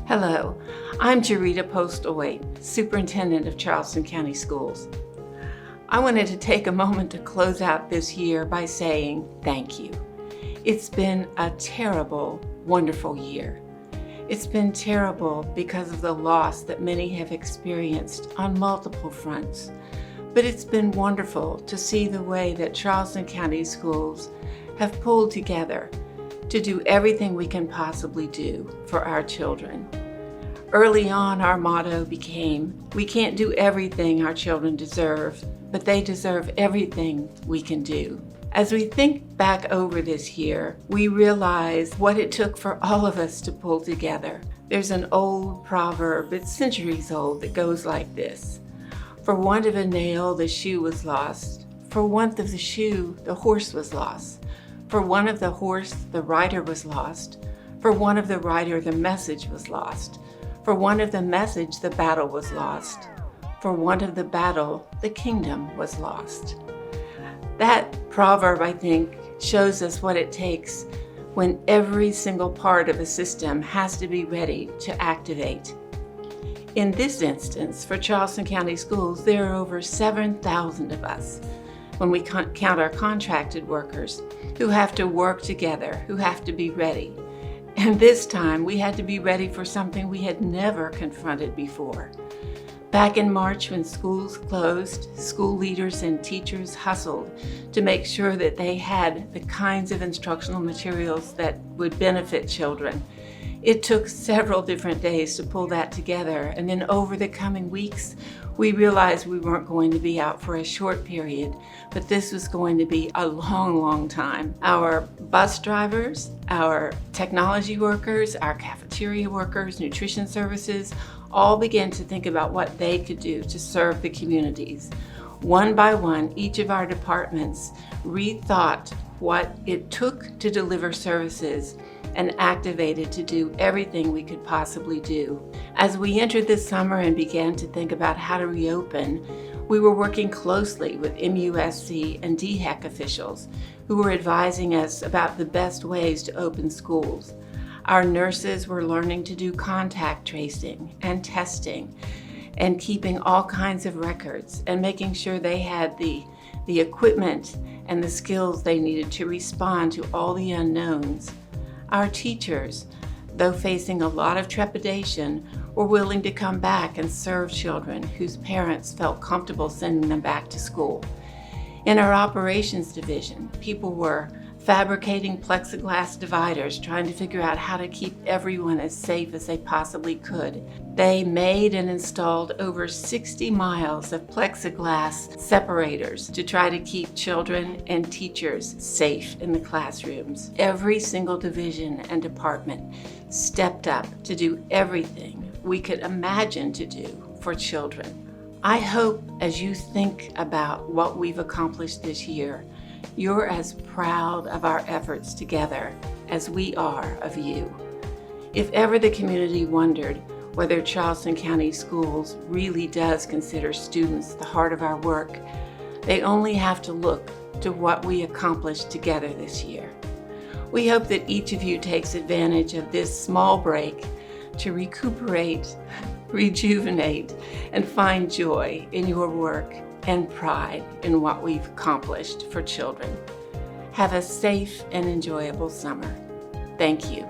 Hello, I'm Gerrita Postlewait, Superintendent of Charleston County Schools. I wanted to take a moment to close out this year by saying thank you. It's been a terrible, wonderful year. It's been terrible because of the loss that many have experienced on multiple fronts. But it's been wonderful to see the way that Charleston County Schools have pulled together to do everything we can possibly do for our children. Early on, our motto became, we can't do everything our children deserve, but they deserve everything we can do. As we think back over this year, we realize what it took for all of us to pull together. There's an old proverb, it's centuries old, that goes like this. For want of a nail, the shoe was lost. For want of the shoe, the horse was lost. For want of the horse, the rider was lost. For want of the rider, the message was lost. For want of the message, the battle was lost. For want of the battle, the kingdom was lost. That proverb, I think, shows us what it takes when every single part of a system has to be ready to activate. In this instance, for Charleston County Schools, there are over 7,000 of us, when we count our contracted workers, who have to work together, who have to be ready. And this time, we had to be ready for something we had never confronted before. Back in March, when schools closed, school leaders and teachers hustled to make sure that they had the kinds of instructional materials that would benefit children. It took several different days to pull that together, and then over the coming weeks, we realized we weren't going to be out for a short period, but this was going to be a long, long time. Our bus drivers, our technology workers, our cafeteria workers, nutrition services, all began to think about what they could do to serve the communities. One by one, each of our departments rethought what it took to deliver services and activated to do everything we could possibly do. As we entered this summer and began to think about how to reopen, we were working closely with MUSC and DHEC officials who were advising us about the best ways to open schools. Our nurses were learning to do contact tracing and testing and keeping all kinds of records and making sure they had the equipment and the skills they needed to respond to all the unknowns. Our teachers, though facing a lot of trepidation, were willing to come back and serve children whose parents felt comfortable sending them back to school. In our operations division, people were fabricating plexiglass dividers, trying to figure out how to keep everyone as safe as they possibly could. They made and installed over 60 miles of plexiglass separators to try to keep children and teachers safe in the classrooms. Every single division and department stepped up to do everything we could imagine to do for children. I hope as you think about what we've accomplished this year, you're as proud of our efforts together as we are of you. If ever the community wondered whether Charleston County Schools really does consider students the heart of our work, they only have to look to what we accomplished together this year. We hope that each of you takes advantage of this small break to recuperate, rejuvenate, and find joy in your work and pride in what we've accomplished for children. Have a safe and enjoyable summer. Thank you.